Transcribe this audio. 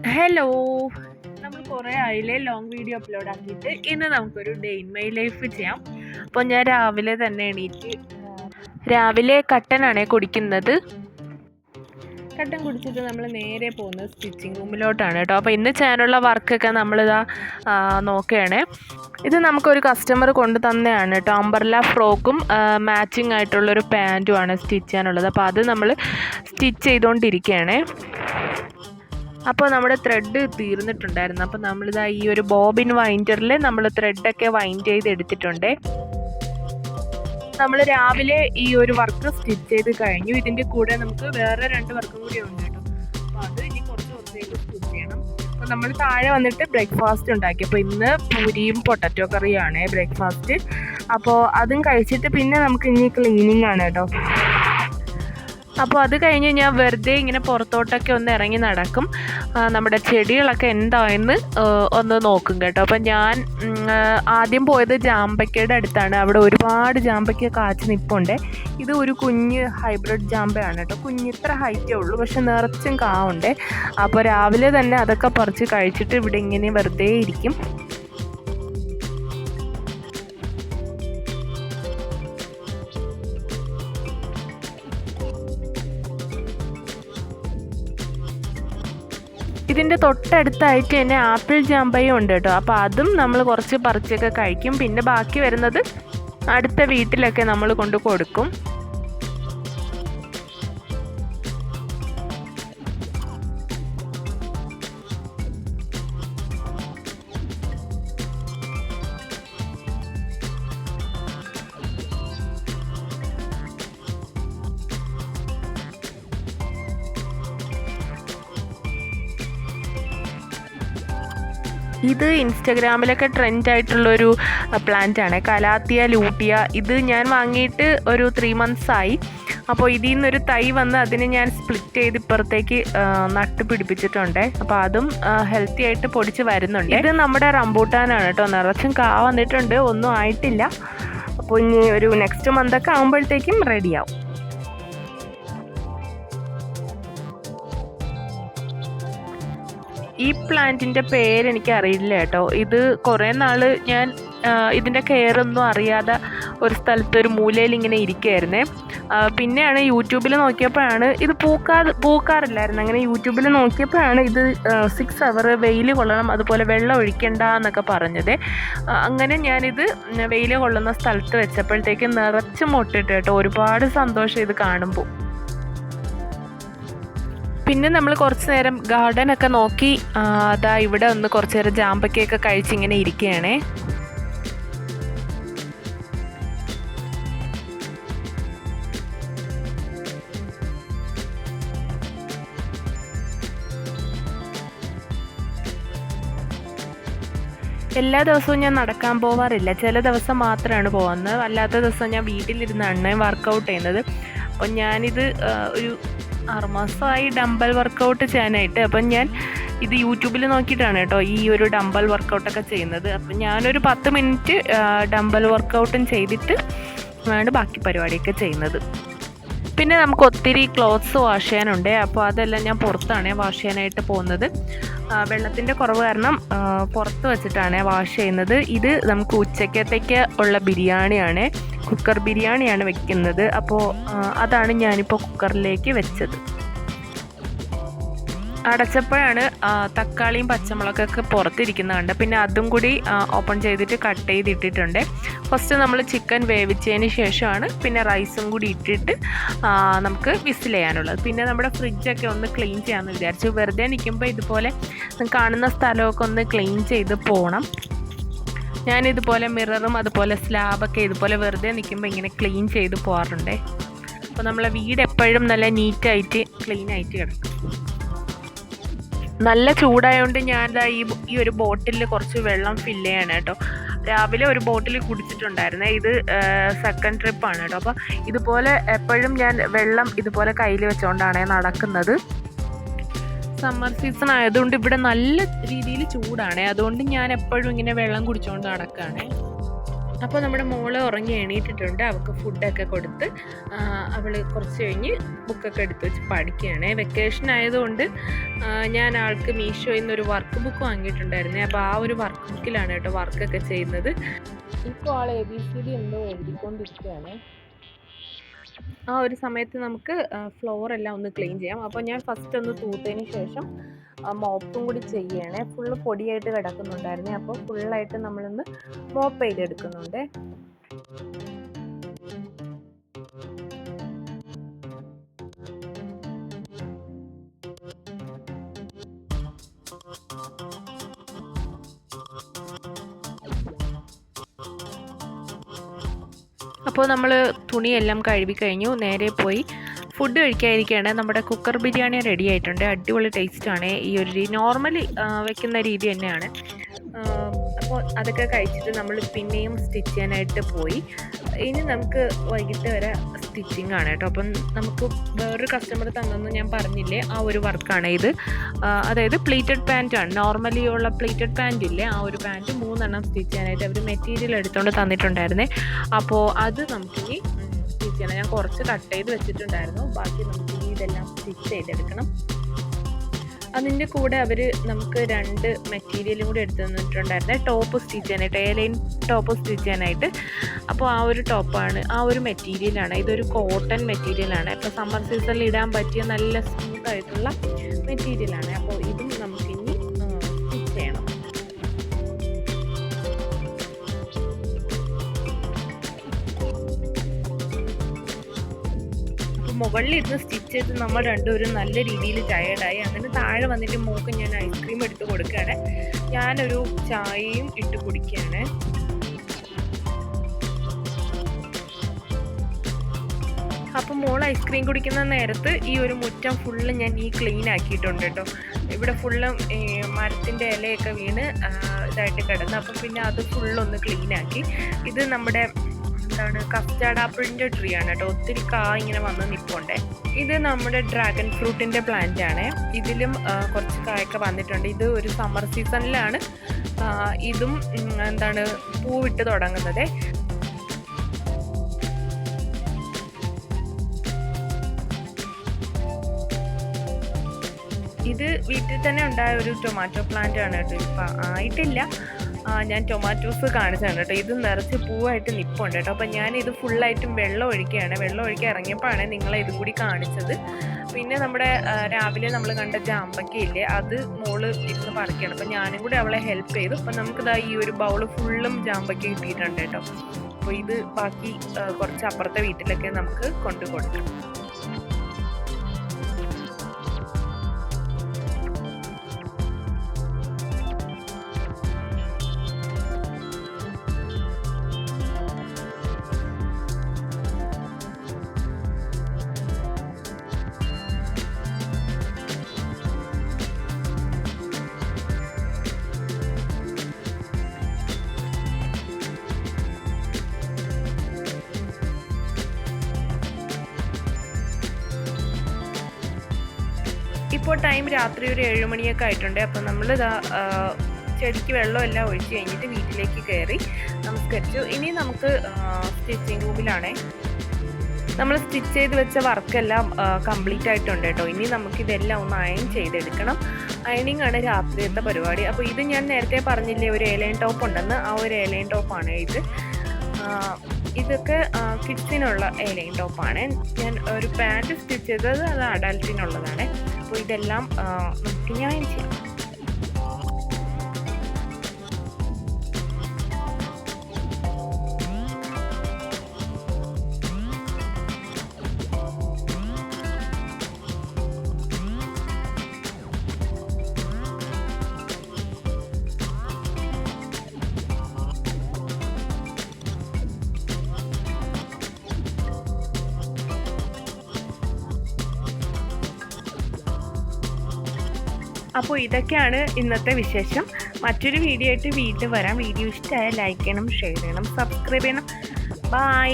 Hello, നമ്മൾ കുറേ ആയില്ലേ ലോങ് വീഡിയോ അപ്ലോഡ് ആക്കിയിട്ട്. ഇന്ന് നമുക്കൊരു ഡേ ഇൻ മൈ ലൈഫ് ചെയ്യാം. അപ്പോൾ ഞാൻ രാവിലെ തന്നെ എണീറ്റ് രാവിലെ കട്ടനാണ് കുടിക്കുന്നത്. കട്ടൻ കുടിച്ചിട്ട് നമ്മൾ നേരെ പോകുന്നത് സ്റ്റിച്ചിങ് റൂമിലോട്ടാണ് കേട്ടോ. അപ്പോൾ ഇന്ന് ചെയ്യാനുള്ള വർക്കൊക്കെ നമ്മളിതാ നോക്കുകയാണേ. ഇത് നമുക്കൊരു കസ്റ്റമർ കൊണ്ട് തന്നെയാണ് കേട്ടോ. അംബ്രല്ല ഫ്രോക്കും മാച്ചിങ് ആയിട്ടുള്ളൊരു പാൻറ്റുമാണ് സ്റ്റിച്ച് ചെയ്യാനുള്ളത്. അപ്പോൾ അത് നമ്മൾ സ്റ്റിച്ച് ചെയ്തുകൊണ്ടിരിക്കുകയാണേ. അപ്പോൾ നമ്മുടെ ത്രെഡ് തീർന്നിട്ടുണ്ടായിരുന്നു. അപ്പോൾ നമ്മളിതാ ഈ ഒരു ബോബിൻ വൈൻഡറിൽ നമ്മൾ ത്രെഡൊക്കെ വൈൻഡ് ചെയ്ത് എടുത്തിട്ടുണ്ട്. നമ്മൾ രാവിലെ ഈ ഒരു വർക്ക് സ്റ്റിച്ച് ചെയ്ത് കഴിഞ്ഞു. ഇതിൻ്റെ കൂടെ നമുക്ക് വേറെ 2 വർക്കും കൂടി ഉണ്ട് കേട്ടോ. അപ്പോൾ അത് ഇനി കുറച്ച് ദിവസത്തേക്ക് സ്റ്റിച്ച് ചെയ്യണം. അപ്പോൾ നമ്മൾ താഴെ വന്നിട്ട് ബ്രേക്ക്ഫാസ്റ്റ് ഉണ്ടാക്കി. അപ്പോൾ ഇന്ന് പൂരിയും പൊട്ടറ്റോ കറിയാണ് ബ്രേക്ക്ഫാസ്റ്റ്. അപ്പോൾ അതും കഴിച്ചിട്ട് പിന്നെ നമുക്ക് ഇനി ക്ലീനിങ് ആണ് കേട്ടോ. അപ്പോൾ അത് കഴിഞ്ഞ് ഞാൻ വെറുതെ ഇങ്ങനെ പുറത്തോട്ടൊക്കെ ഒന്ന് ഇറങ്ങി നടക്കും. നമ്മുടെ ചെടികളൊക്കെ എന്തായെന്ന് ഒന്ന് നോക്കും കേട്ടോ. അപ്പം ഞാൻ ആദ്യം പോയത് ജാമ്പയ്ക്കയുടെ അടുത്താണ്. അവിടെ ഒരുപാട് ജാമ്പയ്ക്ക കാച്ച് നിൽപ്പുണ്ട്. ഇത് ഒരു കുഞ്ഞ് ഹൈബ്രിഡ് ജാമ്പയാണ് കേട്ടോ. ഇത്ര ഹൈറ്റേ ഉള്ളൂ, പക്ഷെ നിറച്ചും കാവുണ്ട്. അപ്പോൾ രാവിലെ തന്നെ അതൊക്കെ പറിച്ച് കഴിച്ചിട്ട് ഇവിടെ ഇങ്ങനെ വെറുതെ ഇരിക്കും. ഇതിൻ്റെ തൊട്ടടുത്തായിട്ട് തന്നെ ആപ്പിൾ ജാമ്പയും ഉണ്ട് കേട്ടോ. അപ്പോൾ അതും നമ്മൾ കുറച്ച് പറിച്ചൊക്കെ കഴിക്കും. പിന്നെ ബാക്കി വരുന്നത് അടുത്ത വീട്ടിലൊക്കെ നമ്മൾ കൊണ്ട് കൊടുക്കും. ഇത് ഇൻസ്റ്റഗ്രാമിലൊക്കെ ട്രെൻഡ് ആയിട്ടുള്ളൊരു പ്ലാന്റാണ്, കലാത്തിയ ലൂട്ടിയ. ഇത് ഞാൻ വാങ്ങിയിട്ട് ഒരു 3 months ആയി. അപ്പോൾ ഇതിൽ നിന്നൊരു തൈ വന്ന് അതിനെ ഞാൻ സ്പ്ലിറ്റ് ചെയ്ത് ഇപ്പുറത്തേക്ക് നട്ട് പിടിപ്പിച്ചിട്ടുണ്ട്. അപ്പോൾ അതും ഹെൽത്തി ആയിട്ട് പൊടിച്ച് വരുന്നുണ്ട്. ഇത് നമ്മുടെ റംബൂട്ടാനാണ് കേട്ടോ. നിറച്ചും കാ വന്നിട്ടുണ്ട്, ഒന്നും ആയിട്ടില്ല. അപ്പോൾ ഇനി ഒരു നെക്സ്റ്റ് മന്തൊക്കെ ആകുമ്പോഴത്തേക്കും റെഡിയാവും. ഈ പ്ലാന്റിൻ്റെ പേരെനിക്ക് അറിയില്ല കേട്ടോ. ഇത് കുറേ നാൾ ഞാൻ ഇതിൻ്റെ കെയറൊന്നും അറിയാതെ ഒരു സ്ഥലത്ത് ഒരു മൂലയിൽ ഇങ്ങനെ ഇരിക്കുകയായിരുന്നേ. പിന്നെയാണ് യൂട്യൂബിൽ നോക്കിയപ്പോഴാണ് ഇത് പൂക്കാറില്ലായിരുന്നു. അങ്ങനെ യൂട്യൂബിൽ നോക്കിയപ്പോഴാണ് ഇത് 6 hour വെയിൽ കൊള്ളണം, അതുപോലെ വെള്ളം ഒഴിക്കണ്ട എന്നൊക്കെ പറഞ്ഞത്. അങ്ങനെ ഞാനിത് വെയിൽ കൊള്ളുന്ന സ്ഥലത്ത് വെച്ചപ്പോഴത്തേക്ക് നിറച്ച് മുട്ടിട്ട് കേട്ടോ. ഒരുപാട് സന്തോഷം ഇത് കാണുമ്പോൾ. പിന്നെ നമ്മൾ കുറച്ച് നേരം ഗാർഡനൊക്കെ നോക്കി അതാ ഇവിടെ ഒന്ന് കുറച്ച് നേരം ജാമ്പയ്ക്കൊക്കെ കഴിച്ചിങ്ങനെ ഇരിക്കുകയാണേ. എല്ലാ ദിവസവും ഞാൻ നടക്കാൻ പോവാറില്ല, ചില ദിവസം മാത്രമാണ് പോകുന്നത്. അല്ലാത്ത ദിവസം ഞാൻ വീട്ടിലിരുന്നാണ് വർക്കൗട്ട് ചെയ്യുന്നത്. അപ്പം ഞാനിത് ഒരു 6 മാസമായി ഡംബൽ വർക്കൗട്ട് ചെയ്യാനായിട്ട്. അപ്പം ഞാൻ ഇത് യൂട്യൂബിൽ നോക്കിയിട്ടാണ് കേട്ടോ ഈ ഒരു ഡംബൽ വർക്കൗട്ടൊക്കെ ചെയ്യുന്നത്. അപ്പം ഞാനൊരു 10 minute ഡംബൽ വർക്കൗട്ടും ചെയ്തിട്ട് ആണ് ബാക്കി പരിപാടിയൊക്കെ ചെയ്യുന്നത്. പിന്നെ നമുക്ക് ഒത്തിരി ക്ലോത്ത്സ് വാഷ് ചെയ്യാനുണ്ട്. അപ്പോൾ അതെല്ലാം ഞാൻ പുറത്താണ് വാഷ് ചെയ്യാനായിട്ട് പോകുന്നത്. വെള്ളത്തിൻ്റെ കുറവ് കാരണം പുറത്ത് വെച്ചിട്ടാണ് വാഷ് ചെയ്യുന്നത്. ഇത് നമുക്ക് ഉച്ചക്കത്തേക്ക് ഉള്ള ബിരിയാണിയാണ്, കുക്കർ ബിരിയാണിയാണ് വെക്കുന്നത്. അപ്പോൾ അതാണ് ഞാനിപ്പോൾ കുക്കറിലേക്ക് വെച്ചത്. അടച്ചപ്പോഴാണ് തക്കാളിയും പച്ചമുളകൊക്കെ പുറത്തിരിക്കുന്നത് കണ്ട്. പിന്നെ അതും കൂടി ഓപ്പൺ ചെയ്തിട്ട് കട്ട് ചെയ്തിട്ടിട്ടുണ്ട്. ഫസ്റ്റ് നമ്മൾ ചിക്കൻ വേവിച്ചതിന് ശേഷമാണ് പിന്നെ റൈസും കൂടി ഇട്ടിട്ട് നമുക്ക് വിസിൽ ചെയ്യാനുള്ളത്. പിന്നെ നമ്മുടെ ഫ്രിഡ്ജൊക്കെ ഒന്ന് ക്ലീൻ ചെയ്യാമെന്ന് വിചാരിച്ചു. വെറുതെ നിൽക്കുമ്പോൾ ഇതുപോലെ കാണുന്ന സ്ഥലമൊക്കെ ഒന്ന് ക്ലീൻ ചെയ്ത് പോകണം. ഞാനിതുപോലെ മിററും അതുപോലെ സ്ലാബൊക്കെ ഇതുപോലെ വെറുതെ നിൽക്കുമ്പോൾ ഇങ്ങനെ ക്ലീൻ ചെയ്ത് പോകാറുണ്ട്. അപ്പോൾ നമ്മളെ വീട് എപ്പോഴും നല്ല നീറ്റായിട്ട് ക്ലീനായിട്ട് കിടക്കും. നല്ല ചൂടായതുകൊണ്ട് ഞാൻ ഈ ഒരു ബോട്ടിലിൽ കുറച്ച് വെള്ളം ഫില്ല് ചെയ്യണം കേട്ടോ. രാവിലെ ഒരു ബോട്ടിൽ കുടിച്ചിട്ടുണ്ടായിരുന്നേ. ഇത് സെക്കൻഡ് ട്രിപ്പാണ് കേട്ടോ. അപ്പോൾ ഇതുപോലെ എപ്പോഴും ഞാൻ വെള്ളം ഇതുപോലെ കയ്യിൽ വെച്ചുകൊണ്ടാണ് നടക്കുന്നത്. സമ്മർ സീസൺ ആയതുകൊണ്ട് ഇവിടെ നല്ല രീതിയിൽ ചൂടാണ്. അതുകൊണ്ട് ഞാൻ എപ്പോഴും ഇങ്ങനെ വെള്ളം കുടിച്ചുകൊണ്ട് നടക്കുകയാണ്. അപ്പോൾ നമ്മുടെ മോള് ഉറങ്ങി എണീറ്റിട്ടുണ്ട്. അവൾക്ക് ഫുഡൊക്കെ കൊടുത്ത് അവൾ കുറച്ച് കഴിഞ്ഞ് ബുക്കൊക്കെ എടുത്ത് വെച്ച് പഠിക്കുകയാണ്. വെക്കേഷൻ ആയതുകൊണ്ട് ഞാൻ ആൾക്ക് മീഷോയിൽ നിന്നൊരു വർക്ക് ബുക്ക് വാങ്ങിയിട്ടുണ്ടായിരുന്നേ. അപ്പോൾ ആ ഒരു വർക്ക് ബുക്കിലാണ് കേട്ടോ വർക്കൊക്കെ ചെയ്യുന്നത്. ഇപ്പോൾ ആൾ ABCD എന്തോ എഴുതിക്കൊണ്ടിരിക്കുകയാണ്. ആ ഒരു സമയത്ത് നമുക്ക് ഫ്ലോർ എല്ലാം ഒന്ന് ക്ലീൻ ചെയ്യാം. അപ്പോൾ ഞാൻ ഫസ്റ്റ് ഒന്ന് തൂത്തതിന് ശേഷം മോപ്പും കൂടി ചെയ്യുകയാണ്. ഫുള്ള് പൊടിയായിട്ട് കിടക്കുന്നുണ്ടായിരുന്നേ. അപ്പോൾ ഫുള്ളായിട്ട് നമ്മളൊന്ന് മോപ്പ് ചെയ്തെടുക്കുന്നുണ്ട്. അപ്പോൾ നമ്മൾ തുണിയെല്ലാം കഴുകി കഴിഞ്ഞു. നേരെ പോയി ഫുഡ് കഴിക്കാതിരിക്കുകയാണ്. നമ്മുടെ കുക്കർ ബിരിയാണി റെഡി ആയിട്ടുണ്ട്. അടിപൊളി ടേസ്റ്റാണ്. ഈ ഒരു നോർമലി വെക്കുന്ന രീതി തന്നെയാണ്. അപ്പോൾ അതൊക്കെ കഴിച്ചിട്ട് നമ്മൾ പിന്നെയും സ്റ്റിച്ച് ചെയ്യാനായിട്ട് പോയി. ഇനി നമുക്ക് വൈകിട്ട് വരെ സ്റ്റിച്ചിങ് ആണ് കേട്ടോ. അപ്പം നമുക്ക് വേറൊരു കസ്റ്റമർ തന്നെന്ന് ഞാൻ പറഞ്ഞില്ലേ, ആ ഒരു വർക്കാണ് ഇത്. അതായത് പ്ലീറ്റഡ് പാൻറ്റാണ്. നോർമലി ഉള്ള പ്ലീറ്റഡ് പാൻറ്റ് ഇല്ലേ, ആ ഒരു പാൻറ്റ് 3 എണ്ണം സ്റ്റിച്ച് ചെയ്യാനായിട്ട് അവർ മെറ്റീരിയൽ എടുത്തുകൊണ്ട് തന്നിട്ടുണ്ടായിരുന്നേ. അപ്പോൾ അത് നമുക്കിനി സ്റ്റിച്ച് ചെയ്യണം. ഞാൻ കുറച്ച് കട്ട് ചെയ്ത് വെച്ചിട്ടുണ്ടായിരുന്നു. ബാക്കി നമുക്കിനി ഇതെല്ലാം സ്റ്റിച്ച് ചെയ്തെടുക്കണം. അതിൻ്റെ കൂടെ അവർ നമുക്ക് 2 മെറ്റീരിയലും കൂടി എടുത്തു തന്നിട്ടുണ്ടായിരുന്നത് ടോപ്പ് സ്റ്റിച്ച് ചെയ്യാനായിട്ട്, എയർലൈൻ ടോപ്പ് സ്റ്റിച്ച് ചെയ്യാനായിട്ട്. അപ്പോൾ ആ ഒരു ടോപ്പാണ്, ആ ഒരു മെറ്റീരിയലാണ്. ഇതൊരു കോട്ടൺ മെറ്റീരിയലാണ്. ഇപ്പോൾ സമ്മർ സീസണിൽ ഇടാൻ പറ്റിയ നല്ല സ്മൂത്ത് ആയിട്ടുള്ള മെറ്റീരിയലാണ്. അപ്പോൾ ഇതും നമുക്കിനി സ്റ്റിച്ച് ചെയ്യണം. മുകളിലിരുന്ന് സ്റ്റിച്ച് ചെയ്ത് നമ്മൾ രണ്ടുപേരും നല്ല രീതിയിൽ ടയേർഡായി. അങ്ങനെ താഴെ വന്നിട്ട് മോക്ക് ഞാൻ ഐസ്ക്രീം എടുത്ത് കൊടുക്കുകയാണ്. ഞാനൊരു ചായയും ഇട്ട് കുടിക്കുകയാണ്. അപ്പം മോൾ ഐസ്ക്രീം കുടിക്കുന്ന നേരത്ത് ഈ ഒരു മുറ്റം ഫുള്ള് ഞാൻ ക്ലീൻ ആക്കിയിട്ടുണ്ട് കേട്ടോ. ഇവിടെ ഫുള്ളും മരത്തിൻ്റെ ഇലയൊക്കെ വീണ് ഇതായിട്ട് കിടന്നു. അപ്പം പിന്നെ അത് ഫുള്ളൊന്ന് ക്ലീൻ ആക്കി. ഇത് നമ്മുടെ കസ്റ്റാർഡ് ആപ്പിളിൻ്റെ ട്രീ ആണ് കേട്ടോ. ഒത്തിരി ഇങ്ങനെ വന്ന് നിൽപ്പുണ്ടേ. ഇത് നമ്മുടെ ഡ്രാഗൺ ഫ്രൂട്ടിൻ്റെ പ്ലാന്റ് ആണ്. ഇതിലും കുറച്ച് കായൊക്കെ വന്നിട്ടുണ്ട്. ഇത് ഒരു സമ്മർ സീസണിലാണ് ഇതും പൂവിട്ട് തുടങ്ങുന്നത്. ഇത് വീട്ടിൽ തന്നെ ഉണ്ടായ ഒരു ടൊമാറ്റോ പ്ലാന്റ് ആണ് കേട്ടോ. ഇപ്പം ആയിട്ടില്ല. ഞാൻ ടൊമാറ്റോസ് കാണിച്ചതാണ് കേട്ടോ. ഇത് നിറച്ച് പൂവായിട്ട് നിൽപ്പുണ്ട് കേട്ടോ. അപ്പം ഞാനിത് ഫുള്ളായിട്ടും വെള്ളം ഒഴിക്കുകയാണ്. വെള്ളം ഒഴിക്കാൻ ഇറങ്ങിയപ്പോഴാണ് നിങ്ങളെ ഇതും കൂടി കാണിച്ചത്. പിന്നെ നമ്മുടെ രാവിലെ നമ്മൾ കണ്ട ജാമ്പക്കയില്ലേ, അത് മോള് ഇരുന്ന് പറിക്കുകയാണ്. അപ്പം ഞാനും കൂടി അവളെ ഹെൽപ്പ് ചെയ്തു. അപ്പം നമുക്കിതാ ഈ ഒരു ബൗള് ഫുള്ളും ജാമ്പക്ക കിട്ടിയിട്ടുണ്ട് കേട്ടോ. അപ്പോൾ ഇത് ബാക്കി കുറച്ച് അപ്പുറത്തെ വീട്ടിലൊക്കെ നമുക്ക് കൊണ്ടു കൊടുക്കാം. ഇപ്പോൾ ടൈം രാത്രി ഒരു 7 മണിയൊക്കെ ആയിട്ടുണ്ട്. അപ്പോൾ നമ്മളിതാ ചെടിക്ക് വെള്ളമെല്ലാം ഒഴിച്ച് കഴിഞ്ഞിട്ട് വീട്ടിലേക്ക് കയറി നമസ്കരിച്ചു. ഇനി നമുക്ക് സ്റ്റിച്ചിങ് റൂമിലാണേ. നമ്മൾ സ്റ്റിച്ച് ചെയ്ത് വെച്ച വർക്കെല്ലാം കംപ്ലീറ്റ് ആയിട്ടുണ്ട് കേട്ടോ. ഇനി നമുക്കിതെല്ലാം ഒന്ന് അയൺ ചെയ്തെടുക്കണം. അയണിങ് ആണ് രാത്രിയത്തെ പരിപാടി. അപ്പോൾ ഇത് ഞാൻ നേരത്തെ പറഞ്ഞില്ലേ ഒരു എയർലൈൻ ടോപ്പ് ഉണ്ടെന്ന്, ആ ഒരു എയർലൈൻ ടോപ്പാണ് ഇത്. ഇതൊക്കെ കിഡ്സിനുള്ള എയർലൈൻ ടോപ്പാണ്. ഞാൻ ഒരു പാൻറ്റ് സ്റ്റിച്ച് ചെയ്തത് അത് അഡൽട്ടിനുള്ളതാണ്. അപ്പോൾ ഇതെല്ലാം നമുക്ക് ഞാൻ ചെയ്യാം. അപ്പോൾ ഇതൊക്കെയാണ് ഇന്നത്തെ വിശേഷം. മറ്റൊരു വീഡിയോ ആയിട്ട് വീണ്ടും വരാം. വീഡിയോ ഇഷ്ടമായാൽ ലൈക്ക് ചെയ്യണം, ഷെയർ ചെയ്യണം, സബ്സ്ക്രൈബ് ചെയ്യണം. ബൈ.